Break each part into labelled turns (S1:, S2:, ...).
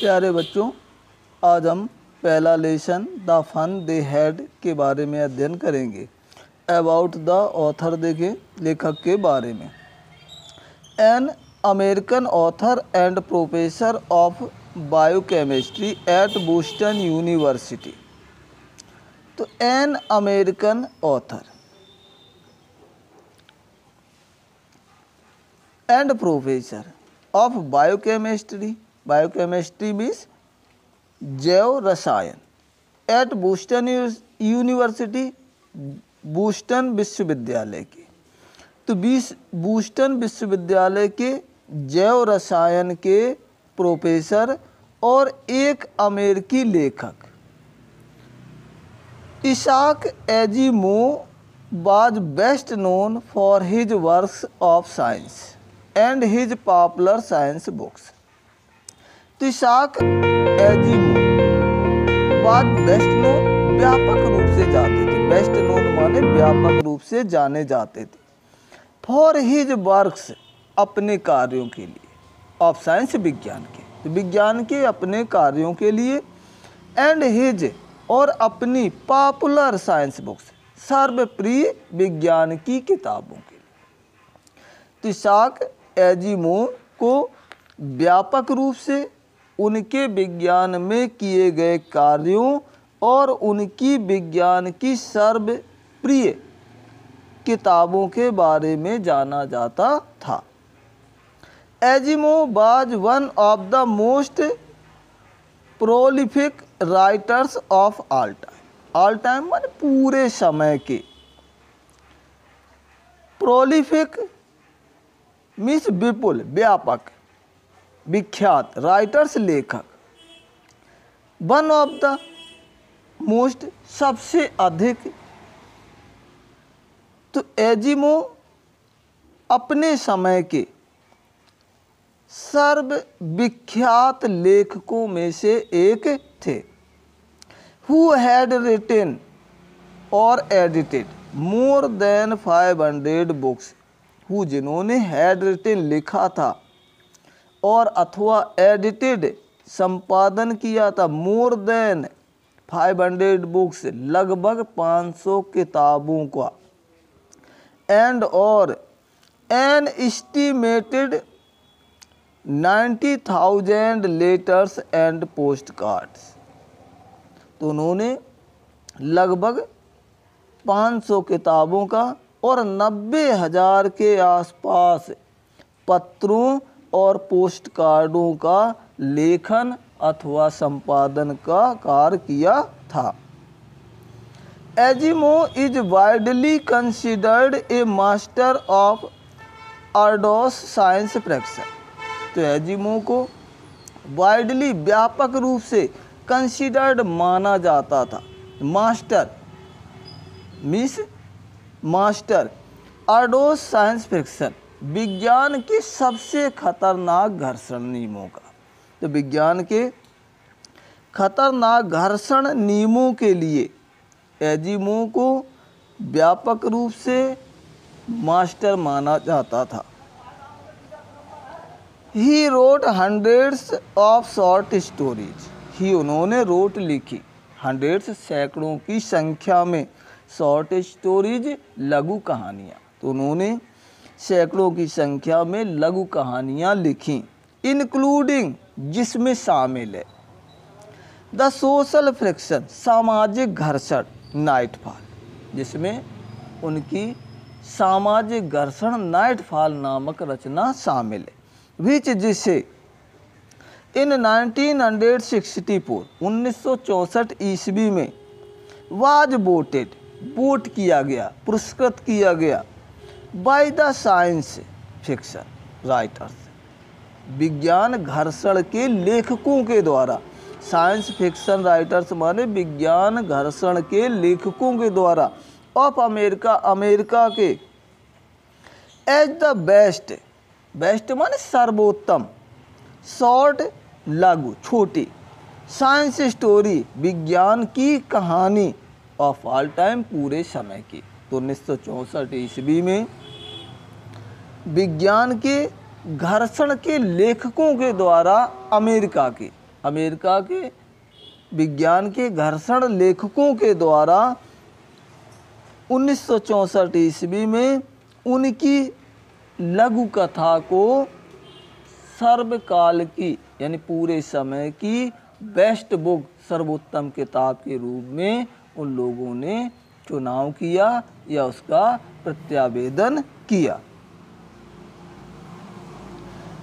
S1: प्यारे बच्चों, आज हम पहला lesson the fun they had के बारे में अध्ययन करेंगे। अबाउट द ऑथर देखें, लेखक के बारे में। An American author and professor of biochemistry at Boston university. तो an American author and professor of biochemistry, biochemistry means जैव रसायन, एट बोस्टन यूनिवर्सिटी, बोस्टन विश्वविद्यालय के। तो बोस्टन विश्वविद्यालय के जैव रसायन के प्रोफेसर और एक अमेरिकी लेखक Isaac Asimov was best known for his works of science and his popular science books. तो Isaac Asimov was best known, व्यापक रूप से जाते थे, बेस्ट नोन माने व्यापक रूप से जाने जाते थे, फॉर हिज वर्क्स अपने कार्यों के लिए, ऑफ साइंस विज्ञान के, तो विज्ञान के अपने कार्यों के लिए, एंड हिज और अपनी पॉपुलर साइंस बुक्स, सर्वप्रिय विज्ञान की किताबों के लिए। तो इसाक एजिमोव को व्यापक रूप से उनके विज्ञान में किए गए कार्यों और उनकी विज्ञान की सर्वप्रिय किताबों के बारे में जाना जाता था। Asimov was one of the most prolific writers of all time. All time माने पूरे समय के, प्रोलिफिक मीन्स विपुल, व्यापक, विख्यात, राइटर्स लेखक, वन ऑफ द मोस्ट सबसे अधिक। तो एजिमोव अपने समय के सर्वविख्यात लेखकों में से एक थे। हु हैड रिटन और edited more than 500 books, who जिन्होंने हैड रिटन लिखा था और अथवा एडिटेड संपादन किया था, मोर देन 500 बुक्स लगभग 500 किताबों का, एंड और an estimated 90,000 letters and post cards. तो उन्होंने लगभग 500 किताबों का और 90,000 के आसपास पत्रों और पोस्ट कार्डों का लेखन अथवा संपादन का कार्य किया था। Asimov is widely considered a master of ऑर्डोस साइंस फ्रैक्शन। तो एजिमोव को वाइडली व्यापक रूप से कंसिडर्ड माना जाता था। Master means master, Ordos science friction विज्ञान के सबसे खतरनाक घर्षण नियमों का। तो विज्ञान के खतरनाक घर्षण नियमों के लिए एजिमोव को व्यापक रूप से मास्टर माना जाता था। He wrote hundreds of short stories, he उन्होंने रोट लिखी, हंड्रेड्स सैकड़ों की संख्या में, शॉर्ट स्टोरीज लघु कहानियाँ। तो उन्होंने सैकड़ों की संख्या में लघु कहानियाँ लिखी, इंक्लूडिंग जिसमें शामिल है द सोशल फ्रिक्शन सामाजिक घर्षण, नाइटफॉल जिसमें उनकी सामाजिक घर्षण नाइटफॉल नामक रचना शामिल है, विच जिसे इन 1964 ईस्वी में वाज वोटेड वोट किया गया, पुरस्कृत किया गया by the science fiction writers, विज्ञान घर्षण के लेखकों के द्वारा। साइंस फिक्शन राइटर्स माने विज्ञान घर्षण के लेखकों के द्वारा, ऑफ अमेरिका, अमेरिका के, एज द बेस्ट, बेस्ट माने सर्वोत्तम, शॉर्ट लघु छोटी, साइंस स्टोरी विज्ञान की कहानी, ऑफ ऑल टाइम पूरे समय की। तो 1964 ईस्वी में विज्ञान के घर्षण के लेखकों के द्वारा अमेरिका के अमेरिका के विज्ञान के घर्षण लेखकों के द्वारा 1964 ईस्वी में उनकी लघु कथा को सर्वकाल की यानी पूरे समय की बेस्ट बुक, सर्वोत्तम किताब के रूप में उन लोगों ने चुनाव किया या उसका प्रत्यावेदन किया।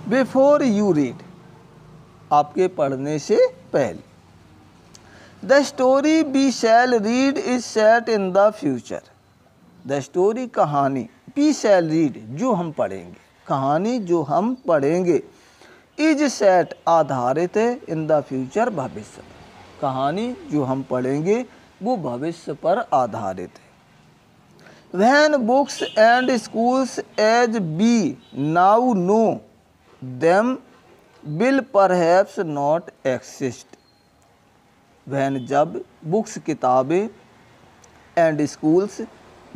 S1: बिफोर यू रीड, आपके पढ़ने से पहले। The story we shall read is set in the future. The story, कहानी, वी शैल रीड, जो हम पढ़ेंगे, कहानी जो हम पढ़ेंगे, इज सेट, आधारित है, इन द फ्यूचर, भविष्य, कहानी जो हम पढ़ेंगे वो भविष्य पर आधारित है। When books and schools as we now know them will perhaps not exist. When, जब, बुक्स, किताबें, एंड स्कूल्स,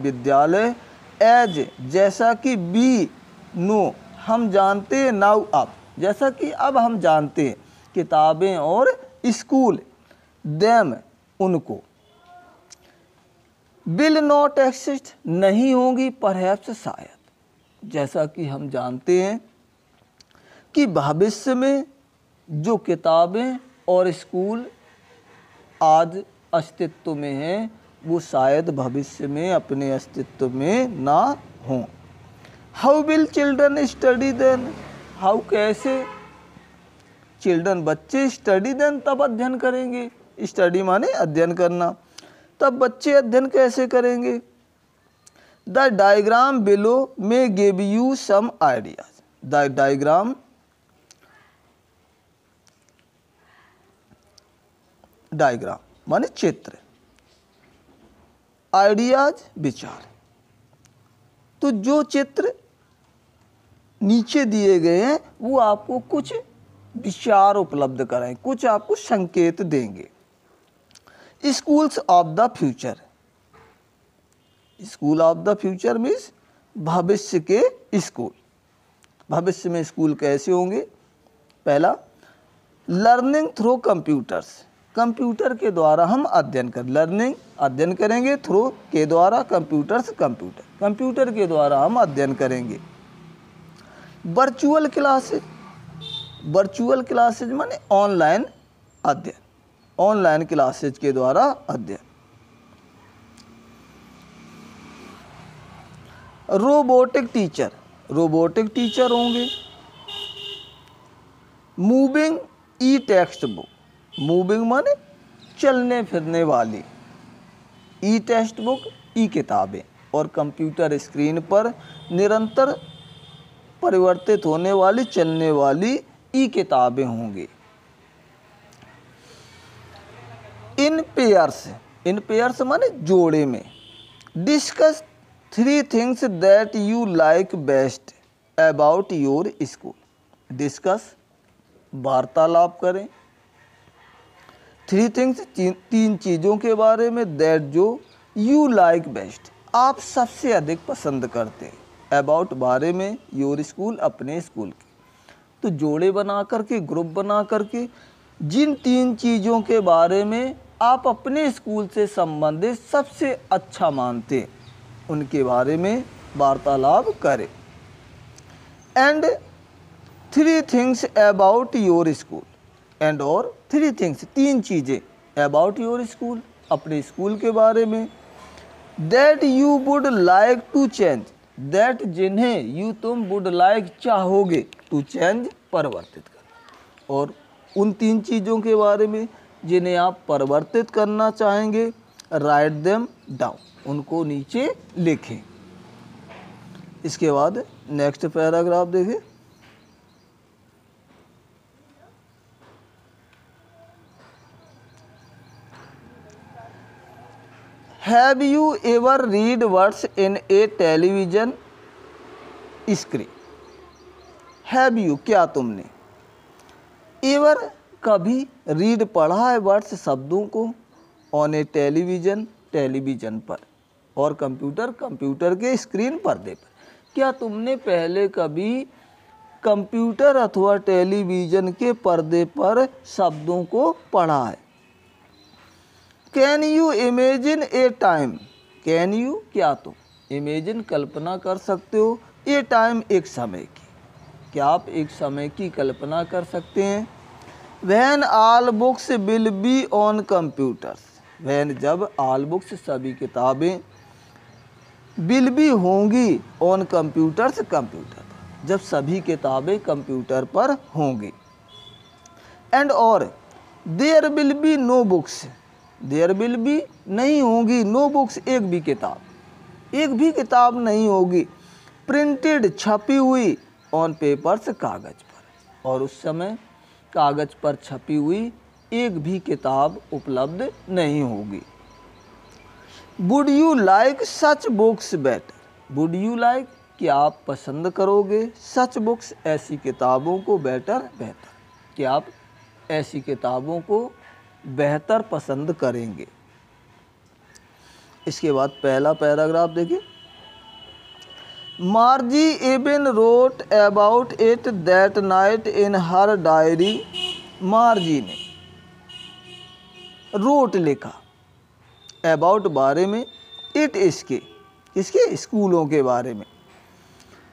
S1: विद्यालय, एज, जैसा कि, बी, नो, हम जानते हैं, नाउ, अब, जैसा कि अब हम जानते हैं, किताबें और स्कूल, देम, उनको, विल नॉट एक्सिस्ट, नहीं होंगी, परहैप्स, शायद, जैसा कि हम जानते हैं कि भविष्य में जो किताबें और स्कूल आज अस्तित्व में हैं वो शायद भविष्य में अपने अस्तित्व में ना हों। How will children study then, how, कैसे, चिल्ड्रन, बच्चे, स्टडी देन, तब अध्ययन करेंगे, स्टडी माने अध्ययन करना, तब बच्चे अध्ययन कैसे करेंगे। The diagram below may give you some ideas. The diagram, diagram माने चित्र, आइडियाज, विचार, तो जो चित्र नीचे दिए गए हैं वो आपको कुछ विचार उपलब्ध कराएं, कुछ आपको संकेत देंगे। Schools of the future, school of the future means भविष्य के स्कूल, भविष्य में स्कूल कैसे होंगे। पहला, लर्निंग थ्रू कंप्यूटर्स, कंप्यूटर के द्वारा हम अध्ययन कर, लर्निंग, अध्ययन करेंगे, थ्रू, के द्वारा, कंप्यूटर्स, कंप्यूटर, कंप्यूटर के द्वारा हम अध्ययन करेंगे। वर्चुअल क्लासेज, वर्चुअल क्लासेज माने ऑनलाइन अध्ययन, ऑनलाइन क्लासेज के द्वारा अध्ययन। रोबोटिक टीचर, रोबोटिक टीचर होंगे। मूविंग ई टेक्स्ट बुक, मूविंग माने चलने फिरने वाली, ई टेक्स्ट बुक, ई किताबें, और कंप्यूटर स्क्रीन पर निरंतर परिवर्तित होने वाली, चलने वाली ई किताबें होंगी। इन पेयर्स, इन पेयर्स माने जोड़े में। Discuss 3 things that you like best about your school. Discuss, वार्तालाप करें। 3 थिंग्स, 3 चीज़ों के बारे में, दैट, जो, यू लाइक बेस्ट, आप सबसे अधिक पसंद करते हैं, अबाउट, बारे में, योर स्कूल, अपने स्कूल के। तो जोड़े बना करके, ग्रुप बना करके, जिन 3 चीज़ों के बारे में आप अपने स्कूल से संबंधित सबसे अच्छा मानते हैं उनके बारे में वार्तालाप करें। And 3 things about your school, and और 3 थिंग्स, 3 चीज़ें, अबाउट योर स्कूल, अपने स्कूल के बारे में। That you would like to change, that, जिन्हें, यू, तुम, वुड लाइक, चाहोगे, टू चेंज, परिवर्तित करना, और उन 3 चीज़ों के बारे में जिन्हें आप परिवर्तित करना चाहेंगे, राइट देम डाउन, उनको नीचे लिखें। इसके बाद नेक्स्ट पैराग्राफ देखें। Have you ever read words in A television screen. Have you, क्या तुमने, एवर, कभी, रीड, पढ़ा है, वर्ड्स, शब्दों को, ऑन ए टेलीविजन, टेलीविजन पर, और कंप्यूटर, कंप्यूटर के स्क्रीन पर्दे पर। क्या तुमने पहले कभी कंप्यूटर अथवा टेलीविज़न के पर्दे पर शब्दों को पढ़ा है। Can you imagine A time, can you क्या तुम, इमेजिन कल्पना कर सकते हो, ए टाइम एक समय की, क्या आप एक समय की कल्पना कर सकते हैं। When all books will be on computers, when जब आल बुक्स सभी किताबें, विल बी होंगी ऑन कंप्यूटर्स कंप्यूटर पर, जब सभी किताबें कंप्यूटर पर होंगी। एंड और there will be no books, there will be नहीं होगी, नो बुक्स एक भी किताब, एक भी किताब नहीं होगी, प्रिंटेड छपी हुई, ऑन पेपर्स कागज़ पर, और उस समय कागज़ पर छपी हुई एक भी किताब उपलब्ध नहीं होगी। Would you like such books better, would you like क्या आप पसंद करोगे, सच बुक्स ऐसी किताबों को, बेटर बेहतर, क्या आप ऐसी किताबों को बेहतर पसंद करेंगे। इसके बाद पहला पैराग्राफ देखिए। मार्जी even wrote about it that night in her diary, मार्जी ने रोट लिखा, अबाउट बारे में, इट इसके, किसके, स्कूलों के बारे में,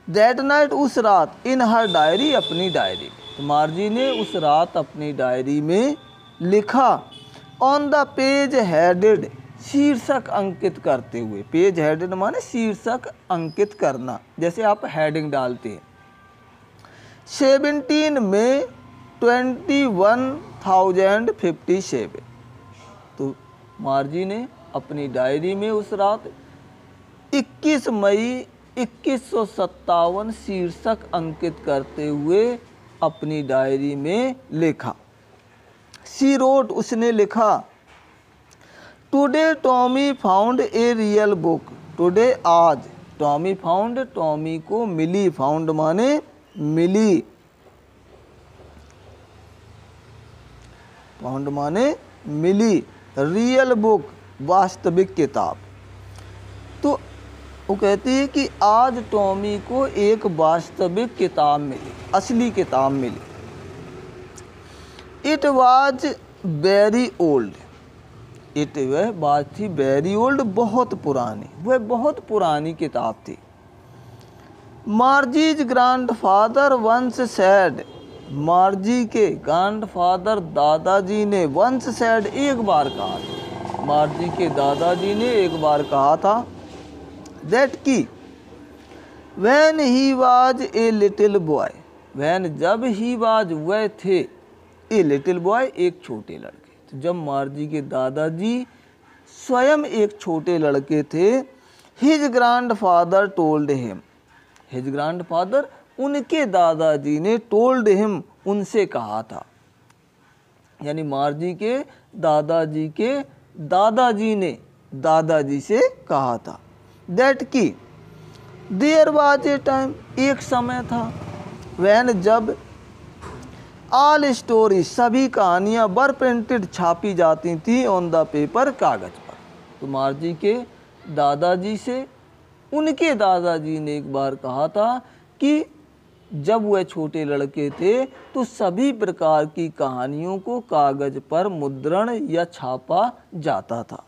S1: दैट नाइट उस रात, इन हर डायरी अपनी डायरी में, तो मार्जी ने उस रात अपनी डायरी में लिखा, ऑन द पेज हेडेड, शीर्षक अंकित करते हुए, पेज हेडेड माने शीर्षक अंकित करना, जैसे आप हेडिंग डालते हैं। 17 मई 21,057, तो मार्जी ने अपनी डायरी में उस रात 21 मई 2157 शीर्षक अंकित करते हुए अपनी डायरी में लिखा। शी रोट, उसने लिखा, today Tommy found a real book, today आज, टॉमी फाउंड टॉमी को मिली, फाउंड माने मिली, फाउंड माने मिली, रियल बुक वास्तविक किताब। तो वो कहती है कि आज टॉमी को एक वास्तविक किताब मिली, असली किताब मिली। It was very old, it वह बात थी, वेरी ओल्ड बहुत पुरानी, वह बहुत पुरानी किताब थी। मार्जीज ग्रैंडफादर वंस सैड, मार्जी के ग्रैंडफादर दादाजी ने, वंस सैड एक बार कहा था, मार्जी के दादाजी ने एक बार कहा था, दैट की when he was a little boy, when जब ही वाज वह थे, ए लिटिल बॉय एक छोटे लड़के, तो जब मार्जी के दादाजी स्वयं एक छोटे लड़के थे, his grandfather told him, his grandfather उनके दादाजी ने, टोल्ड हिम उनसे कहा था, यानी मार्जी के दादाजी ने दादाजी से कहा था, दैट की देयर वाज ए टाइम एक समय था, वैन जब ऑल स्टोरी सभी कहानियाँ वर प्रिंटेड छापी जाती थी, ऑन द पेपर कागज़ पर। तो मार्जी के दादाजी से उनके दादाजी ने एक बार कहा था कि जब वह छोटे लड़के थे तो सभी प्रकार की कहानियों को कागज़ पर मुद्रण या छापा जाता था।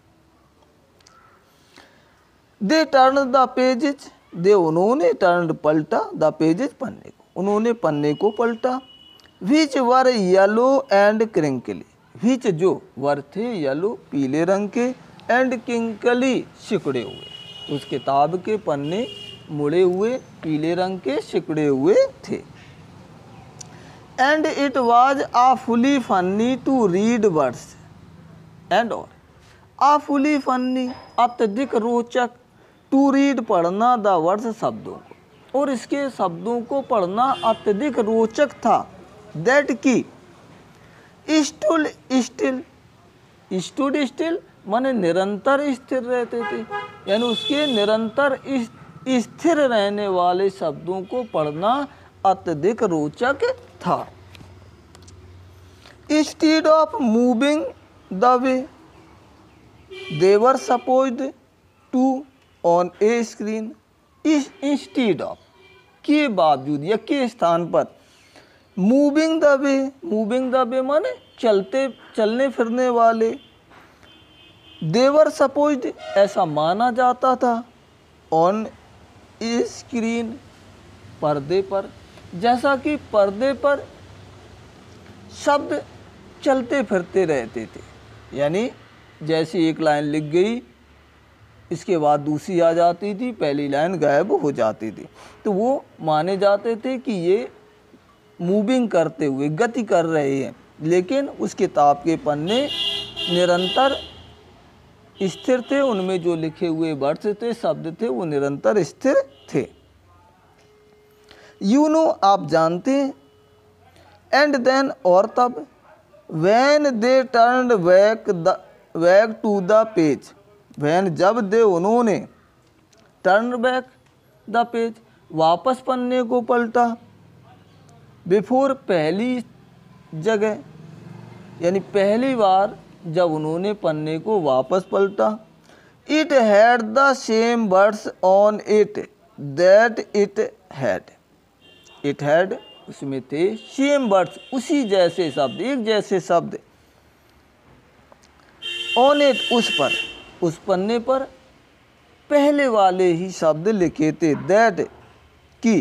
S1: दे टर्न द पेजेज, दे उन्होंने, टर्न पलटा, द पेजेज पन्ने को, उन्होंने पन्ने को पलटा। विच वर येलो एंड क्रिंकली, विच जो वर थे येलो पीले रंग के, एंड किंकली सिकुड़े हुए, उस किताब के पन्ने मुड़े हुए पीले रंग के सिकुड़े हुए थे। And it was awfully funny to read words, and और awfully funny अत्यधिक रोचक, टू रीड पढ़ना, द वर्ड्स शब्दों को, और इसके शब्दों को पढ़ना अत्यधिक रोचक था। दैट की स्टूड स्टिल, स्टूड स्टिल माने निरंतर स्थिर रहते थे, यानी उसके निरंतर स्थिर रहने वाले शब्दों को पढ़ना अत्यधिक रोचक था। Instead of moving the way they were supposed to on a screen, instead of के बावजूद या के स्थान पर। मूविंग द वे माने चलने फिरने वाले। देवर सपोज्ड ऐसा माना जाता था। ऑन स्क्रीन पर्दे पर, जैसा कि पर्दे पर शब्द चलते फिरते रहते थे, यानी जैसे एक लाइन लिख गई इसके बाद दूसरी आ जाती थी, पहली लाइन गायब हो जाती थी, तो वो माने जाते थे कि ये मूविंग करते हुए गति कर रहे हैं। लेकिन उस किताब के पन्ने निरंतर स्थिर थे, उनमें जो लिखे हुए वर्ड्स थे, शब्द थे, वो निरंतर स्थिर थे। यू नो आप जानते हैं। एंड देन और तब। When they turned back to the page. When जब दे उन्होंने टर्न बैक द पेज वापस पन्ने को पलटा। बिफोर पहली जगह, यानी पहली बार जब उन्होंने पन्ने को वापस पलटा। It had the same words on it that it had. It had उसमें थे सेम वर्ड्स उसी जैसे शब्द, एक जैसे शब्द। ऑन इट उस पर, उस पन्ने पर पहले वाले ही शब्द लिखे थे। दैट कि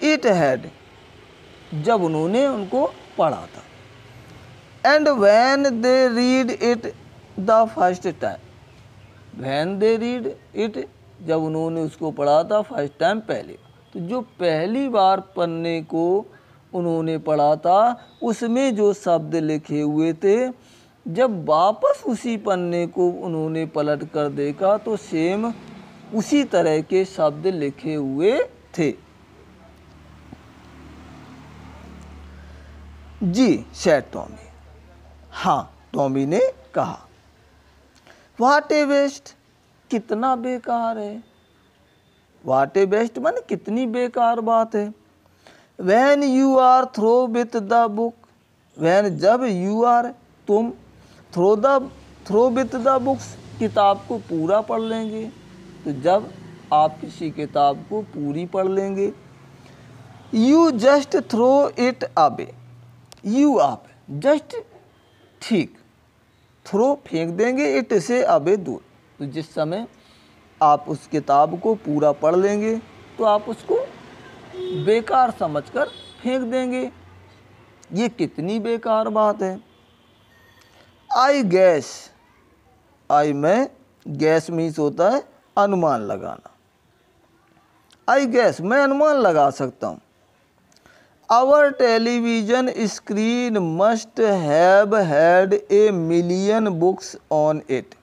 S1: इट हैड जब उन्होंने उनको पढ़ा था। And when they read it the first time. When they read it जब उन्होंने उसको पढ़ा था फर्स्ट टाइम पहले, तो जो पहली बार पन्ने को उन्होंने पढ़ा था उसमें जो शब्द लिखे हुए थे, जब वापस उसी पन्ने को उन्होंने पलट कर देखा तो सेम उसी तरह के शब्द लिखे हुए थे। जी सेड टॉमी। हाँ, टॉमी ने कहा। व्हाट ए वेस्ट कितना बेकार है। व्हाट ए वेस्ट माने कितनी बेकार बात है। When you are through with the book. When जब यू आर तुम थ्रो विथ द बुक्स किताब को पूरा पढ़ लेंगे, तो जब आप किसी किताब को पूरी पढ़ लेंगे। You just throw it away. You आप जस्ट ठीक, थ्रो फेंक देंगे, इट से अवे दूर। तो जिस समय आप उस किताब को पूरा पढ़ लेंगे तो आप उसको बेकार समझकर फेंक देंगे। ये कितनी बेकार बात है। आई गैस, आई में गैस मीन्स होता है अनुमान लगाना। आई गैस मैं अनुमान लगा सकता हूँ। Our television screen must have had a million books on it.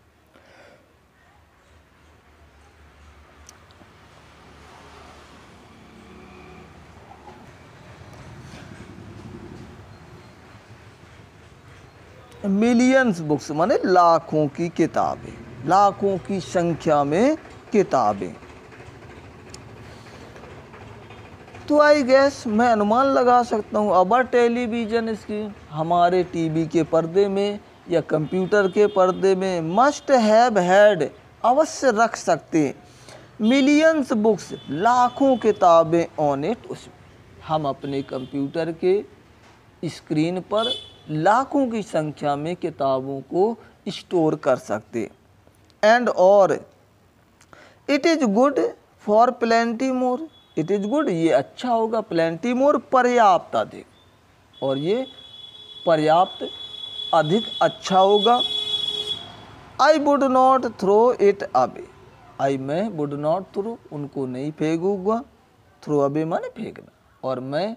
S1: Millions books माने लाखों की किताबें, लाखों की संख्या में किताबें। तो आई गैस मैं अनुमान लगा सकता हूँ। अवर टेलीविजन स्क्रीन हमारे टीवी के पर्दे में या कंप्यूटर के पर्दे में मस्ट हैव हैड अवश्य रख सकते मिलियंस बुक्स लाखों किताबें ऑन इट उसमें। हम अपने कंप्यूटर के स्क्रीन पर लाखों की संख्या में किताबों को स्टोर कर सकते। एंड और it is good for plenty more. It is good ये अच्छा होगा, प्लेंटी मोर पर्याप्त अधिक, और ये पर्याप्त अधिक अच्छा होगा। I would not throw it away. I मैं वुड नॉट थ्रो उनको नहीं फेंकूंगा, थ्रो अवे माने फेंकना, और मैं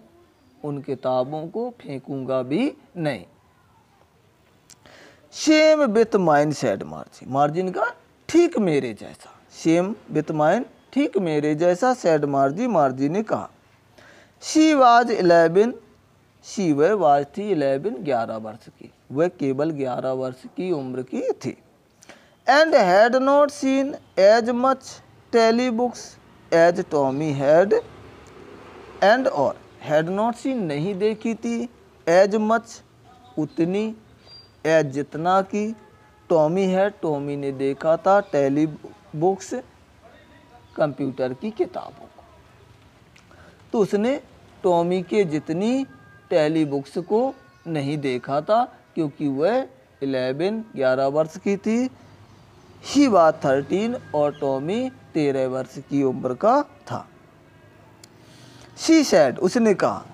S1: उन किताबों को फेंकूंगा भी नहीं। Same with mine said margin. Margin का ठीक मेरे जैसा। सेम विथ माइन ठीक मेरे जैसा सेड मार्जिन, मार्जिन ने कहा। She was 11। शी वह वाज थी 11 11 वर्ष की, वह केवल 11 वर्ष की उम्र की थी। And had not seen as much telebooks as Tommy had. And और हैड नॉट सीन नहीं देखी थी, एज मच उतनी, एज जितना की, टॉमी है टॉमी ने देखा था, टेली बुक्स कंप्यूटर की किताबों को। तो उसने टॉमी के जितनी टेली बुक्स को नहीं देखा था, क्योंकि वह 11 वर्ष की थी। ही वाज 13 और टॉमी 13 वर्ष की उम्र का था। शी सेड, उसने कहा,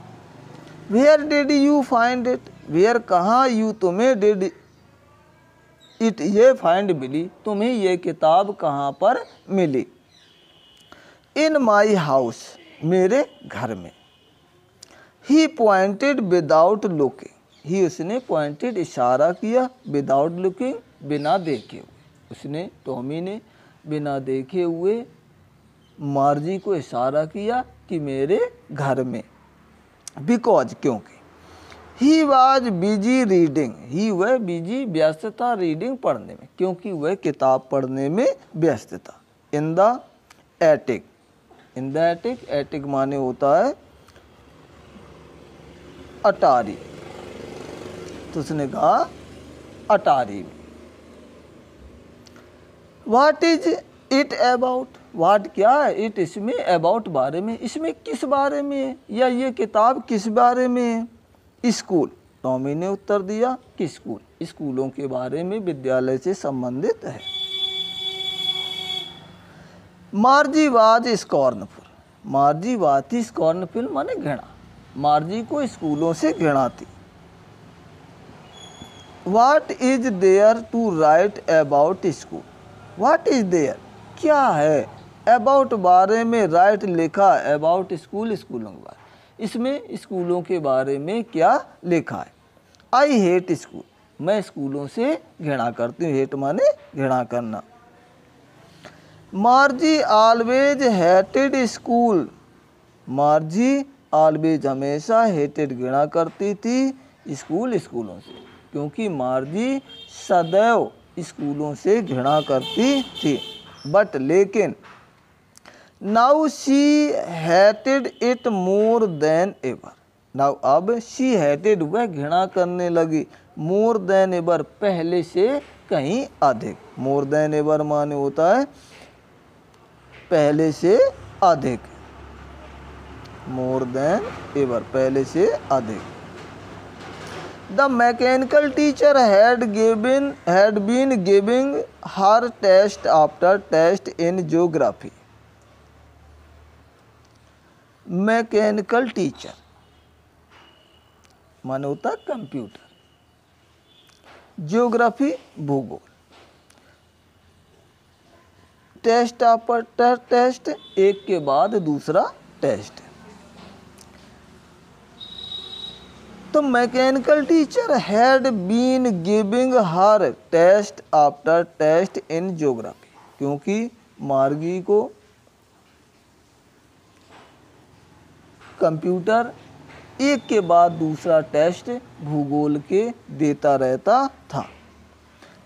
S1: where did you find it, where कहाँ, यू तुम्हें, डिड इट ये फाइंड मिली, तुम्हें ये किताब कहाँ पर मिली। इन माई हाउस, मेरे घर में। ही पॉइंटेड विदाउट लुकिंग, ही उसने पॉइंटेड इशारा किया, विदाउट लुकिंग बिना देखे हुए। उसने टॉमी ने बिना देखे हुए मार्जी को इशारा किया कि मेरे घर में। बिकॉज, क्योंकि। ही वॉज बिजी रीडिंग, ही वह बिजी व्यस्त था रीडिंग पढ़ने में, क्योंकि वह किताब पढ़ने में व्यस्त था। In the attic, in the attic, attic माने होता है अटारी, तो उसने कहा अटारी में। वाट इज इट अबाउट, वाट क्या है, इट इसमें, अबाउट बारे में, इसमें किस बारे में है, या ये किताब किस बारे में है। स्कूल, टॉमी ने उत्तर दिया कि स्कूल, स्कूलों के बारे में, विद्यालय से संबंधित है। Margie was scornful, Margie was थी स्कॉर्नफुल माने घृणा, मार्जी को स्कूलों से घृणा थी। What is there to write about school, what is there क्या है, अबाउट बारे में, राइट लिखा, अबाउट स्कूल स्कूलों के बारे, इसमें स्कूलों के बारे में क्या लिखा है। आई हेट स्कूल, मैं स्कूलों से घृणा करती हूँ, हेट माने घृणा करना। मार्जी ऑलवेज हेटेड स्कूल, मार्जी ऑलवेज हमेशा हेटेड घृणा करती थी स्कूल स्कूलों से, क्योंकि मार्जी सदैव स्कूलों से घृणा करती थी। बट लेकिन now she hated it more than ever, now अब शी हेटेड वह घृणा करने लगी, मोर देन एवर पहले से कहीं अधिक। मोर देन एवर माने होता है पहले से अधिक, मोर देन एवर पहले से अधिक। The mechanical teacher had been giving her test after test in geography. Mechanical teacher माने होता है कंप्यूटर, ज्योग्राफी भूगोल, टेस्ट आफ्टर टेस्ट एक के बाद दूसरा टेस्ट। तो mechanical teacher had been giving her test after test in geography, क्योंकि मार्गी को कंप्यूटर एक के बाद दूसरा टेस्ट भूगोल के देता रहता था।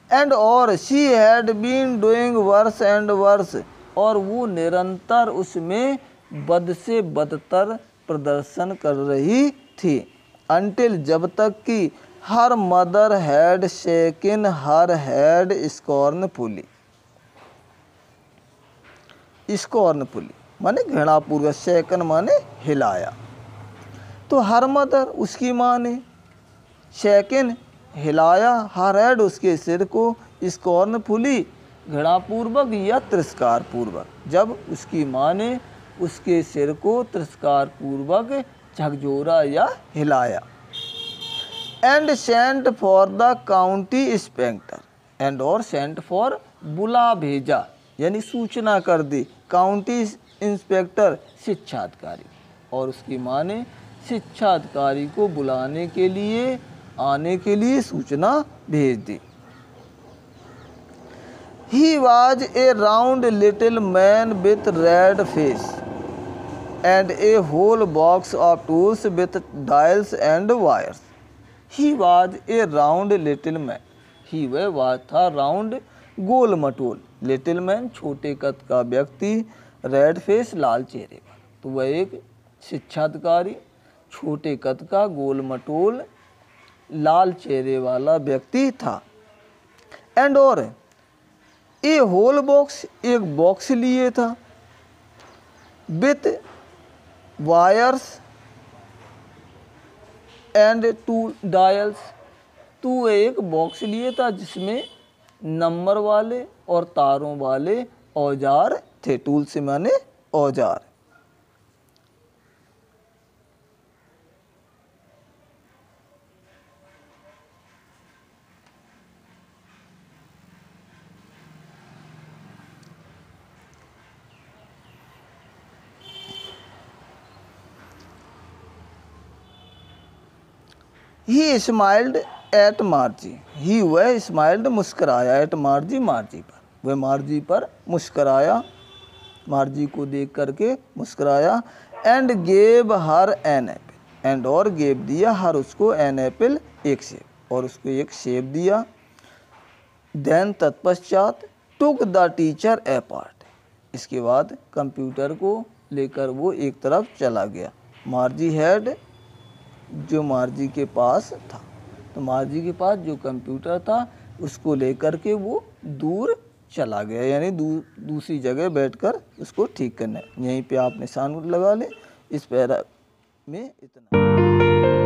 S1: एंड और she had been doing worse and worse, और वो निरंतर उसमें बद से बदतर प्रदर्शन कर रही थी। अनटिल जब तक कि हर mother had shaken her head scornfully, scornfully माने घृणापूर्वक, शेकन माने हिलाया। तो हर मदर उसकी माँ ने, शेकन हिलाया, हर हैड उसके सिर को, स्कॉर्नफुली घृणापूर्वक या तिरस्कार पूर्वक, जब उसकी माँ ने उसके सिर को तिरस्कार पूर्वक झकझोरा या हिलाया। And sent for the county inspector, and और सेंट फॉर बुला भेजा यानी सूचना कर दी, काउंटी इंस्पेक्टर शिक्षा अधिकारी, और उसकी माँ ने शिक्षा अधिकारी को बुलाने के लिए, आने के लिए सूचना भेज दी। He was a round little man with red face and a whole box of tools with dials and wires. He was a round little man. He was था round गोल मटोल, लिटिल मैन छोटे कद का व्यक्ति, रेड फेस लाल चेहरे का, तो वह एक शिक्षा अधिकारी छोटे कद का गोल मटोल लाल चेहरे वाला व्यक्ति था। एंड और ए होल बॉक्स, एक बॉक्स लिए था, with wires and two dials. तू एक बॉक्स लिए था जिसमें नंबर वाले और तारों वाले औजार थे। टूल से माने औजार। ही स्माइल्ड एट मार्जी। ही वह स्माइल्ड मुस्कराया, एट मार्जी मार्जी पर, वह मार्जी पर मुस्कराया, मार्जी को देख करके मुस्कराया। And gave her an apple, and और गेव दिया हर उसको एन एप्पल एक सेब, और उसको एक सेब दिया। देन तत्पश्चात took the teacher A part, इसके बाद कंप्यूटर को लेकर वो एक तरफ चला गया। मार्जी हैड, जो मार्जी के पास था, तो मार्जी के पास जो कंप्यूटर था उसको लेकर के वो दूर चला गया, यानी दूसरी जगह बैठकर उसको ठीक करना है। यहीं पे आप निशान लगा लें। इस पैरा में इतना।